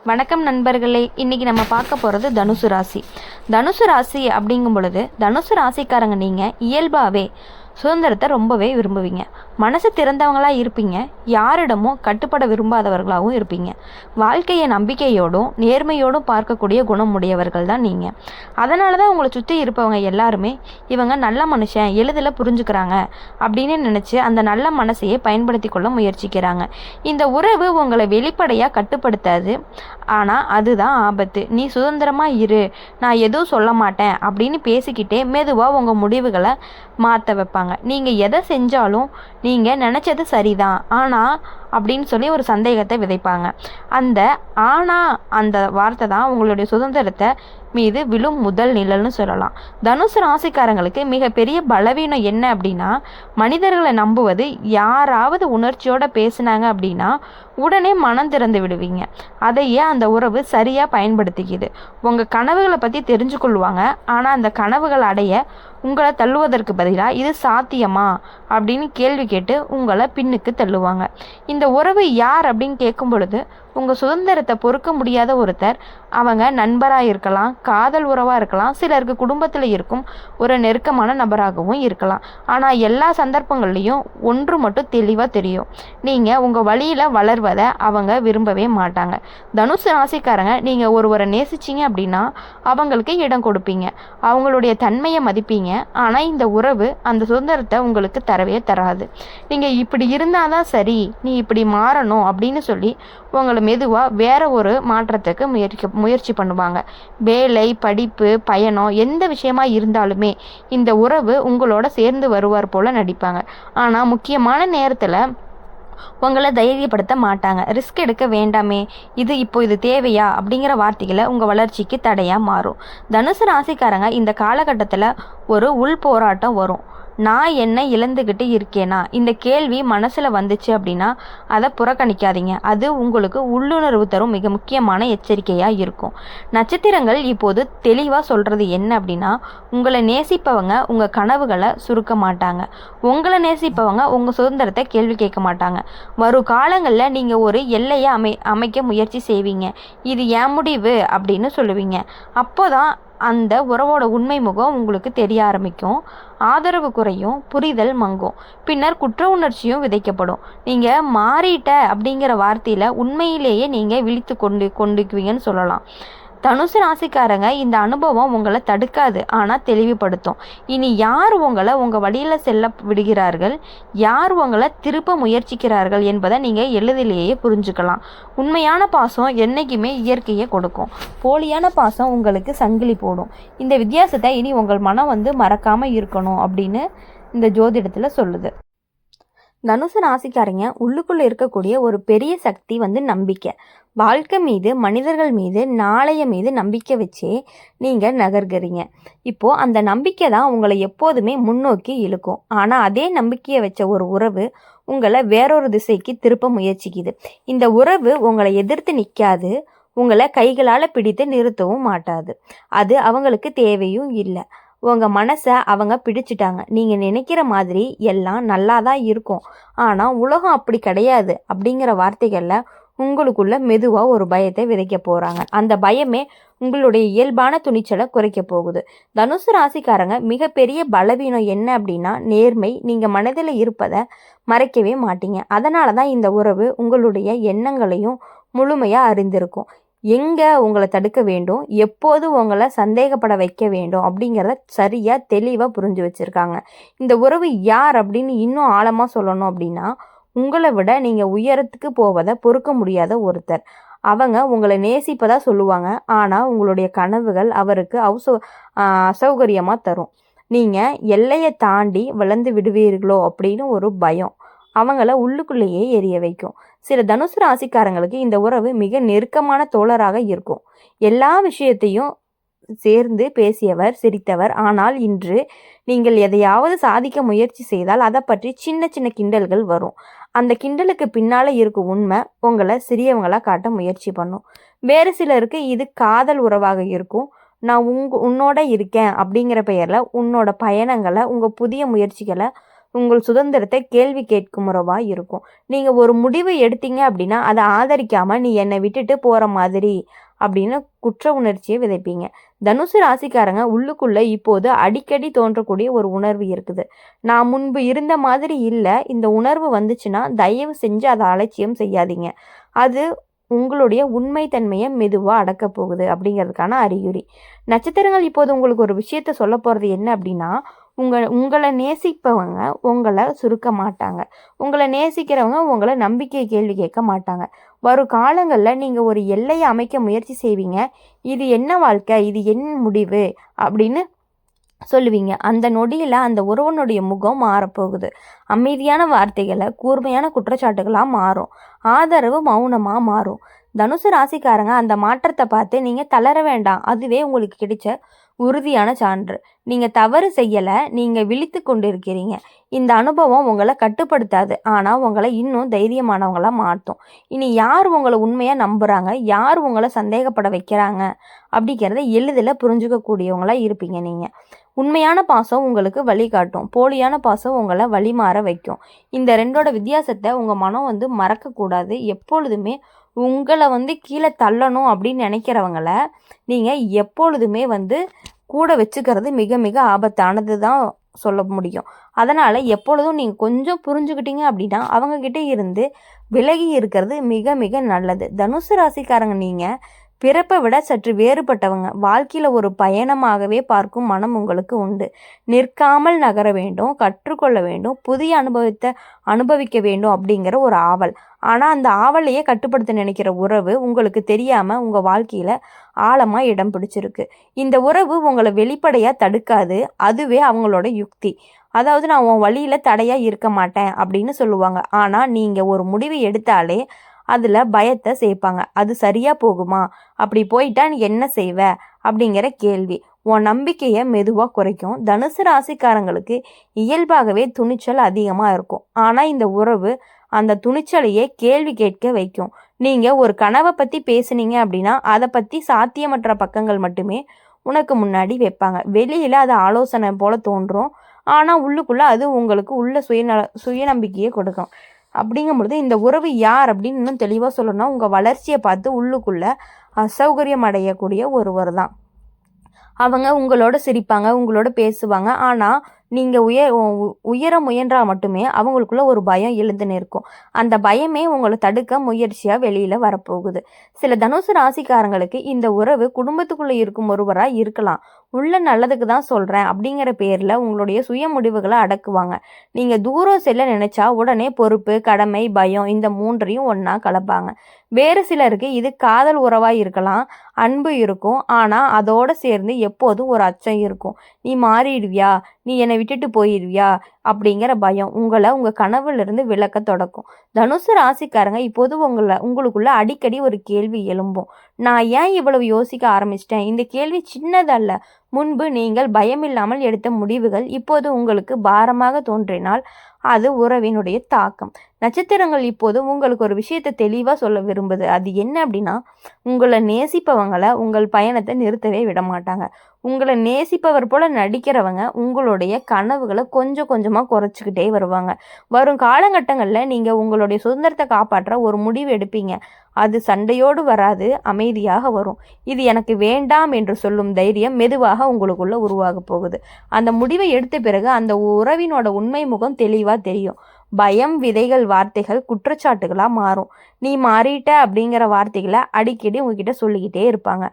வணக்கம் நண்பர்களே. இன்றைக்கி நம்ம பார்க்க போகிறது தனுசு ராசி. தனுசு ராசி அப்படிங்கும் பொழுது தனுசு ராசிக்காரங்க நீங்கள் இயல்பாகவே சுதந்திரத்தை ரொம்பவே விரும்புவீங்க. மனசு திறந்தவங்களாக இருப்பீங்க. யாரிடமும் கட்டுப்பட விரும்பாதவர்களாகவும் இருப்பீங்க. வாழ்க்கையை நம்பிக்கையோடும் நேர்மையோடும் பார்க்கக்கூடிய குணம் உடையவர்கள் தான் நீங்கள். அதனால தான் உங்களை சுற்றி இருப்பவங்க எல்லாருமே இவங்க நல்ல மனுஷன், எளிதில் புரிஞ்சுக்கிறாங்க அப்படின்னு நினச்சி அந்த நல்ல மனசையே பயன்படுத்தி கொள்ள முயற்சிக்கிறாங்க. இந்த உறவு உங்களை வெளிப்படையாக கட்டுப்படுத்தாது, ஆனால் அதுதான் ஆபத்து. நீ சுதந்திரமாக இரு, நான் எதுவும் சொல்ல மாட்டேன் அப்படின்னு பேசிக்கிட்டே மெதுவாக உங்கள் முடிவுகளை மாற்ற வைப்பாங்க. நீங்கள் எதை செஞ்சாலும் நீங்கள் நினச்சது சரிதான் ஆனால் அப்படின்னு சொல்லி ஒரு சந்தேகத்தை விதைப்பாங்க. அந்த வார்த்தை தான் உங்களுடைய சுதந்திரத்தை மீது விழும் முதல் நிழல்னு சொல்லலாம். தனுசு ராசிக்காரங்களுக்கு மிகப்பெரிய பலவீனம் என்ன அப்படின்னா, மனிதர்களை நம்புவது. யாராவது உணர்ச்சியோடு பேசினாங்க அப்படின்னா உடனே மனம் திறந்து விடுவீங்க. அதையே அந்த உறவு சரியாக பயன்படுத்திக்குது. உங்கள் கனவுகளை பற்றி தெரிஞ்சு கொள்வாங்க, ஆனால் அந்த கனவுகள் அடைய உங்களை தள்ளுவதற்கு பதிலாக இது சாத்தியமா அப்படின்னு கேள்வி கேட்டு உங்களை பின்னுக்கு தள்ளுவாங்க. இந்த உறவு யார் அப்படின்னு கேட்கும் பொழுது உங்கள் சுதந்திரத்தை பொறுக்க முடியாத ஒருத்தர். அவங்க நண்பராக இருக்கலாம், காதல் உறவாக இருக்கலாம், சிலருக்கு குடும்பத்தில் இருக்கும் ஒரு நெருக்கமான நபராகவும் இருக்கலாம். ஆனால் எல்லா சந்தர்ப்பங்கள்லேயும் ஒன்று மட்டும் தெளிவாக தெரியும், நீங்கள் உங்கள் வழியில் வளர்வதை அவங்க விரும்பவே மாட்டாங்க. தனுசு ராசிக்காரங்க நீங்கள் ஒருவரை நேசிச்சிங்க அப்படின்னா அவங்களுக்கு இடம் கொடுப்பீங்க, அவங்களுடைய தன்மையை மதிப்பீங்க. ஆனால் இந்த உறவு அந்த சுதந்திரத்தை உங்களுக்கு தரவே தராது. நீங்கள் இப்படி இருந்தால் தான் சரி, நீ இப்படி மாறணும் அப்படின்னு சொல்லி உங்களை மெதுவாக வேற ஒரு மாற்றத்துக்கு முயற்சி பண்ணுவாங்க. வேலை, படிப்பு, பயணம் எந்த விஷயமா இருந்தாலுமே இந்த உறவு உங்களோட சேர்ந்து வருவார் போல நடிப்பாங்க. ஆனால் முக்கியமான நேரத்தில் உங்களை தைரியப்படுத்த மாட்டாங்க. ரிஸ்க் எடுக்க வேண்டாமே, இது தேவையா அப்படிங்கிற வார்த்தைகளை உங்கள் வளர்ச்சிக்கு தடையாக மாறும். தனுசு ராசிக்காரங்க இந்த காலகட்டத்தில் ஒரு உள் போராட்டம் வரும். நான் என்ன இழந்துக்கிட்டு இருக்கேனா இந்த கேள்வி மனசில் வந்துச்சு அப்படின்னா அதை புறக்கணிக்காதீங்க. அது உங்களுக்கு உள்ளுணர்வு தரும் மிக முக்கியமான எச்சரிக்கையாக இருக்கும். நட்சத்திரங்கள் இப்போது தெளிவாக சொல்கிறது என்ன அப்படின்னா, உங்களை நேசிப்பவங்க உங்கள் கனவுகளை சுருக்க மாட்டாங்க. உங்களை நேசிப்பவங்க உங்கள் சுதந்திரத்தை கேள்வி கேட்க மாட்டாங்க. வரும் காலங்களில் நீங்கள் ஒரு எல்லையை அமைக்க முயற்சி செய்வீங்க. இது என் முடிவு அப்படின்னு சொல்லுவீங்க. அப்போதான் அந்த உறவோட உண்மை முகம் உங்களுக்கு தெரிய ஆரம்பிக்கும். ஆதரவு குறையும், புரிதல் மங்கும், பின்னர் குற்ற உணர்ச்சியும் விதைக்கப்படும். நீங்கள் மாறிட்ட அப்படிங்கிற வார்த்தையில் உண்மையிலேயே நீங்கள் விழித்து கொண்டுக்குவீங்கன்னு சொல்லலாம். தனுசு ராசிக்காரங்க இந்த அனுபவம் உங்களை தடுக்காது, ஆனால் தெளிவுபடுத்தும். இனி யார் உங்களை உங்கள் வழியில் செல்ல விடுகிறார்கள், யார் உங்களை திருப்ப முயற்சிக்கிறார்கள் என்பதை நீங்கள் எளிதிலேயே புரிஞ்சுக்கலாம். உண்மையான பாசம் என்றைக்குமே இயற்கையை கொடுக்கும், போலியான பாசம் உங்களுக்கு சங்கிலி போடும். இந்த வித்தியாசத்தை இனி உங்கள் மனம் மறக்காமல் இருக்கணும் அப்படின்னு இந்த ஜோதிடத்தில் சொல்லுது. தனுசு ராசிக்காரங்க உள்ளுக்குள்ளே இருக்கக்கூடிய ஒரு பெரிய சக்தி நம்பிக்கை. வாழ்க்கை மீது, மனிதர்கள் மீது, நாளைய மீது நம்பிக்கை வச்சே நீங்கள் நகர்கிறீங்க. இப்போது அந்த நம்பிக்கை தான் உங்களை எப்போதுமே முன்னோக்கி இழுக்கும். ஆனால் அதே நம்பிக்கையை வச்ச ஒரு உறவு உங்களை வேறொரு திசைக்கு திருப்ப முயற்சிக்குது. இந்த உறவு உங்களை எதிர்த்து நிற்காது, உங்களை கைகளால் பிடித்து நிறுத்தவும் மாட்டாது. அது அவங்களுக்கு தேவையும் இல்லை. உங்கள் மனசை அவங்க பிடிச்சிட்டாங்க. நீங்கள் நினைக்கிற மாதிரி எல்லாம் நல்லா தான் இருக்கும், ஆனால் உலகம் அப்படி கிடையாது அப்படிங்கிற வார்த்தைகளில் உங்களுக்குள்ள மெதுவாக ஒரு பயத்தை விதைக்க போகிறாங்க. அந்த பயமே உங்களுடைய இயல்பான துணிச்சலை குறைக்க போகுது. தனுசு ராசிக்காரங்க மிகப்பெரிய பலவீனம் என்ன அப்படின்னா நேர்மை. நீங்கள் மனதில் இருப்பதை மறைக்கவே மாட்டீங்க. அதனால தான் இந்த உறவு உங்களுடைய எண்ணங்களையும் முழுமையாக அறிந்திருக்கும். எங்கே உங்களை தடுக்க வேண்டும், எப்போது உங்களை சந்தேகப்பட வைக்க வேண்டும் அப்படிங்கிறத சரியாக தெளிவாக புரிஞ்சு வச்சுருக்காங்க. இந்த உறவு யார் அப்படின்னு இன்னும் ஆழமாக சொல்லணும் அப்படின்னா, உங்களை விட நீங்கள் உயரத்துக்கு போவதை பொறுக்க முடியாத ஒருத்தர். அவங்க உங்களை நேசிப்பதாக சொல்லுவாங்க, ஆனால் உங்களுடைய கனவுகள் அவருக்கு அசௌகரியமாக தரும். நீங்கள் எல்லையை தாண்டி வளர்ந்து விடுவீர்களோ அப்படின்னு ஒரு பயம் அவங்கள உள்ளுக்குள்ளேயே எரிய வைக்கும். சில தனுசு ராசிக்காரங்களுக்கு இந்த உறவு மிக நெருக்கமான தோழராக இருக்கும். எல்லா விஷயத்தையும் சேர்ந்து பேசியவர், சிரித்தவர். ஆனால் இன்று நீங்கள் எதையாவது சாதிக்க முயற்சி செய்தால் அதை பற்றி சின்ன சின்ன கிண்டல்கள் வரும். அந்த கிண்டலுக்கு பின்னால் இருக்கும் உண்மை உங்களை சிறியவங்களாக காட்ட முயற்சி பண்ணும். வேறு சிலருக்கு இது காதல் உறவாக இருக்கும். நான் உன்னோட இருக்கேன் அப்படிங்கிற பெயரில் உன்னோட பயணங்களை, உங்கள் புதிய முயற்சிகளை உங்கள் சுதந்திரத்தை கேள்வி கேட்கும் உறவாக இருக்கும். நீங்கள் ஒரு முடிவை எடுத்தீங்க அப்படின்னா அதை ஆதரிக்காமல் நீ என்னை விட்டுட்டு போகிற மாதிரி அப்படின்னு குற்ற உணர்ச்சியை விதைப்பீங்க. தனுசு ராசிக்காரங்க உள்ளுக்குள்ள இப்போது அடிக்கடி தோன்றக்கூடிய ஒரு உணர்வு இருக்குது. நான் முன்பு இருந்த மாதிரி இல்லை. இந்த உணர்வு வந்துச்சுன்னா தயவு செஞ்சு அதை அலட்சியம் செய்யாதீங்க. அது உங்களுடைய உண்மைத்தன்மையை மெதுவாக அடக்க போகுது அப்படிங்கிறதுக்கான அறிகுறி. நட்சத்திரங்கள் இப்போது உங்களுக்கு ஒரு விஷயத்த சொல்ல போகிறது என்ன அப்படின்னா, உங்களை நேசிப்பவங்க உங்களை சுருக்க மாட்டாங்க. உங்களை நேசிக்கிறவங்க உங்களை நம்பிக்கை கேள்வி கேட்க மாட்டாங்க. வரும் காலங்களில் நீங்கள் ஒரு எல்லையை அமைக்க முயற்சி செய்வீங்க. இது என்ன வாழ்க்கை, இது என் முடிவு அப்படின்னு சொல்லுவீங்க. அந்த நொடியில் அந்த ஒருவனுடைய முகம் மாறப்போகுது. அமைதியான வார்த்தைகளை கூர்மையான குற்றச்சாட்டுகளாக மாறும். ஆதரவு மௌனமாக மாறும். தனுசு ராசிக்காரங்க அந்த மாற்றத்தை பார்த்து நீங்கள் தளர வேண்டாம். அதுவே உங்களுக்கு கிடைச்ச உறுதியான சான்று. நீங்கள் தவறு செய்யலை, நீங்கள் விழித்து கொண்டு இருக்கிறீங்க. இந்த அனுபவம் உங்களை கட்டுப்படுத்தாது, ஆனால் உங்களை இன்னும் தைரியமானவங்களாக மாற்றும். இனி யார் உங்களை உண்மையாக நம்புகிறாங்க, யார் உங்களை சந்தேகப்பட வைக்கிறாங்க அப்படிங்கிறத எளிதில் புரிஞ்சுக்கக்கூடியவங்களாக இருப்பீங்க. நீங்கள் உண்மையான பாசம் உங்களுக்கு வழிகாட்டும், போலியான பாசம் உங்களை வழிமாற வைக்கும். இந்த ரெண்டோட வித்தியாசத்தை உங்கள் மனம் மறக்கக்கூடாது. எப்பொழுதுமே உங்களை கீழே தள்ளணும் அப்படின்னு நினைக்கிறவங்கள நீங்கள் எப்பொழுதுமே கூட வச்சுக்கிறது மிக மிக ஆபத்தானது தான் சொல்ல முடியும். அதனால் எப்பொழுதும் நீங்கள் கொஞ்சம் புரிஞ்சுக்கிட்டீங்க அப்படின்னா அவங்கக்கிட்ட இருந்து விலகி இருக்கிறது மிக மிக நல்லது. தனுசு ராசிக்காரங்க நீங்கள் பிறப்பை விட சற்று வேறுபட்டவங்க. வாழ்க்கையில் ஒரு பயணமாகவே பார்க்கும் மனம் உங்களுக்கு உண்டு. நிற்காமல் நகர வேண்டும், கற்றுக்கொள்ள வேண்டும், புதிய அனுபவத்தை அனுபவிக்க வேண்டும் அப்படிங்கிற ஒரு ஆவல். ஆனால் அந்த ஆவலையே கட்டுப்படுத்த நினைக்கிற உறவு உங்களுக்கு தெரியாமல் உங்கள் வாழ்க்கையில் ஆழமாக இடம் பிடிச்சிருக்கு. இந்த உறவு உங்களை வெளிப்படையாக தடுக்காது. அதுவே அவங்களோட யுக்தி. அதாவது நான் உன் வழியில் தடையாக இருக்க மாட்டேன் அப்படின்னு சொல்லுவாங்க. ஆனால் நீங்கள் ஒரு முடிவை எடுத்தாலே அதில் பயத்தை சேர்ப்பாங்க. அது சரியாக போகுமா, அப்படி போயிட்டா நீ என்ன செய்வ அப்படிங்கிற கேள்வி உன் நம்பிக்கையை மெதுவாக குறைக்கும். தனுசு ராசிக்காரங்களுக்கு இயல்பாகவே துணிச்சல் அதிகமாக இருக்கும். ஆனால் இந்த உறவு அந்த துணிச்சலையே கேள்வி கேட்க வைக்கும். நீங்கள் ஒரு கனவை பற்றி பேசுனீங்க அப்படின்னா அதை பற்றி சாத்தியமற்ற பக்கங்கள் மட்டுமே உனக்கு முன்னாடி வைப்பாங்க. வெளியில் அது ஆலோசனை போல் தோன்றும், ஆனால் உள்ளுக்குள்ளே அது உங்களுக்கு உள்ள சுயநம்பிக்கையை கொடுக்கும். அப்படிங்கும் பொழுது இந்த உறவு யார் அப்படின்னு இன்னும் தெளிவாக சொல்லணும்னா உங்கள் வளர்ச்சியை பார்த்து உள்ளுக்குள்ளே அசௌகரியம் அடையக்கூடிய ஒருவர் தான். அவங்க உங்களோட சிரிப்பாங்க, உங்களோட பேசுவாங்க. ஆனால் நீங்கள் உயர முயன்றால் மட்டுமே அவங்களுக்குள்ள ஒரு பயம் எழுந்து நிற்கும். அந்த பயமே உங்களை தடுக்க முயற்சியாக வெளியில் வரப்போகுது. சில தனுசு ராசிக்காரங்களுக்கு இந்த உறவு குடும்பத்துக்குள்ளே இருக்கும் ஒருவராக இருக்கலாம். உள்ள நல்லதுக்கு தான் சொல்கிறேன் அப்படிங்கிற பேரில் உங்களுடைய சுய முடிவுகளை அடக்குவாங்க. நீங்கள் தூரம் செல்ல நினச்சா உடனே பொறுப்பு, கடமை, பயம் இந்த மூன்றையும் ஒன்றா கலப்பாங்க. வேறு சிலருக்கு இது காதல் உறவாக இருக்கலாம், அன்பு இருக்கும். ஆனால் அதோடு சேர்ந்து எப்போதும் ஒரு அச்சம் இருக்கும். நீ மாறிடுவியா, நீ என்னை விட்டுட்டு போயிடுவியா அப்படிங்கிற பயம் உங்களை உங்கள் கனவுலேருந்து விலக்க தொடக்கும். தனுசு ராசிக்காரங்க இப்போது உங்களுக்குள்ள அடிக்கடி ஒரு கேள்வி எழும்பும். நான் ஏன் இவ்வளவு யோசிக்க ஆரம்பிச்சிட்டேன்? இந்த கேள்வி சின்னதல்ல. முன்பு நீங்கள் பயமில்லாமல் எடுத்த முடிவுகள் இப்போது உங்களுக்கு பாரமாக தோன்றினால் அது உறவினுடைய தாக்கம். நட்சத்திரங்கள் இப்போது உங்களுக்கு ஒரு விஷயத்தை தெளிவாக சொல்ல விரும்புது. அது என்ன அப்படின்னா, உங்களை நேசிப்பவங்களை உங்கள் பயணத்தை நிறுத்தவே விட மாட்டாங்க. உங்களை நேசிப்பவர் போல நடிக்கிறவங்க உங்களுடைய கனவுகளை கொஞ்சம் கொஞ்சமாக குறைச்சிக்கிட்டே வருவாங்க. வரும் காலகட்டங்களில் நீங்கள் உங்களுடைய சுதந்திரத்தை காப்பாற்ற ஒரு முடிவு எடுப்பீங்க. அது சண்டையோடு வராது, அமைதியாக வரும். இது எனக்கு வேண்டாம் என்று சொல்லும் தைரியம் மெதுவாக உங்களுக்குள்ள உருவாக போகுது. அந்த முடிவை எடுத்த பிறகு அந்த உறவினோட உண்மை முகம் தெளிவாக தெரியும். பயம் விதைகள் வார்த்தைகள் குற்றச்சாட்டுகளாக மாறும். நீ மாறிட்ட அப்படிங்கிற வார்த்தைகளை அடிக்கடி உங்ககிட்ட சொல்லிக்கிட்டே இருப்பாங்க.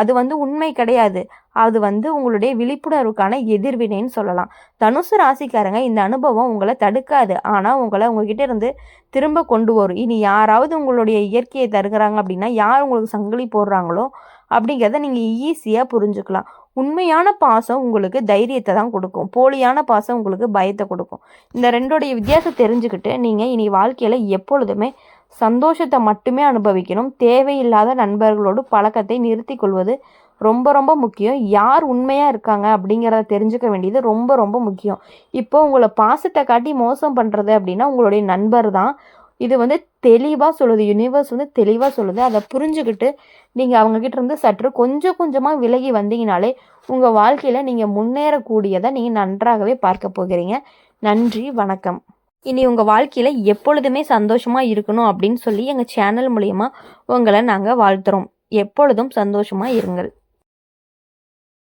அது உண்மை கிடையாது. அது உங்களுடைய விழிப்புணர்வுக்கான எதிர்வினைன்னு சொல்லலாம். தனுசு ராசிக்காரங்க இந்த அனுபவம் உங்களை தடுக்காது, ஆனால் உங்களை உங்ககிட்ட இருந்து திரும்ப கொண்டு வரும். இனி யாராவது உங்களுடைய இயற்கையை தருகிறாங்க அப்படின்னா, யார் உங்களுக்கு சங்கிலி போடுறாங்களோ அப்படிங்கிறத நீங்கள் ஈஸியாக புரிஞ்சுக்கலாம். உண்மையான பாசம் உங்களுக்கு தைரியத்தை தான் கொடுக்கும், போலியான பாசம் உங்களுக்கு பயத்தை கொடுக்கும். இந்த ரெண்டோடைய வித்தியாசம் தெரிஞ்சுக்கிட்டு நீங்கள் இனி வாழ்க்கையில் எப்பொழுதுமே சந்தோஷத்தை மட்டுமே அனுபவிக்கணும். தேவையில்லாத நண்பர்களோடு பழக்கத்தை நிறுத்தி கொள்வது ரொம்ப ரொம்ப முக்கியம். யார் உண்மையாக இருக்காங்க அப்படிங்கிறத தெரிஞ்சுக்க வேண்டியது ரொம்ப ரொம்ப முக்கியம். இப்போ உங்களை பாசத்தை காட்டி மோசம் பண்ணுறது அப்படின்னா உங்களுடைய நண்பர் தான். இது தெளிவாக சொல்லுது, யூனிவர்ஸ் தெளிவாக சொல்லுது. அதை புரிஞ்சுக்கிட்டு நீங்கள் அவங்கக்கிட்ட இருந்து சற்று கொஞ்சம் கொஞ்சமாக விலகி வந்தீங்கனாலே உங்கள் வாழ்க்கையில் நீங்கள் முன்னேறக்கூடியதை நீங்கள் நன்றாகவே பார்க்க போகிறீங்க. நன்றி, வணக்கம். இனி உங்கள் வாழ்க்கையில் எப்பொழுதுமே சந்தோஷமாக இருக்கணும் அப்படின்னு சொல்லி எங்கள் சேனல் மூலிமா உங்களை நாங்கள் வாழ்த்துறோம். எப்பொழுதும் சந்தோஷமாக இருங்கள்.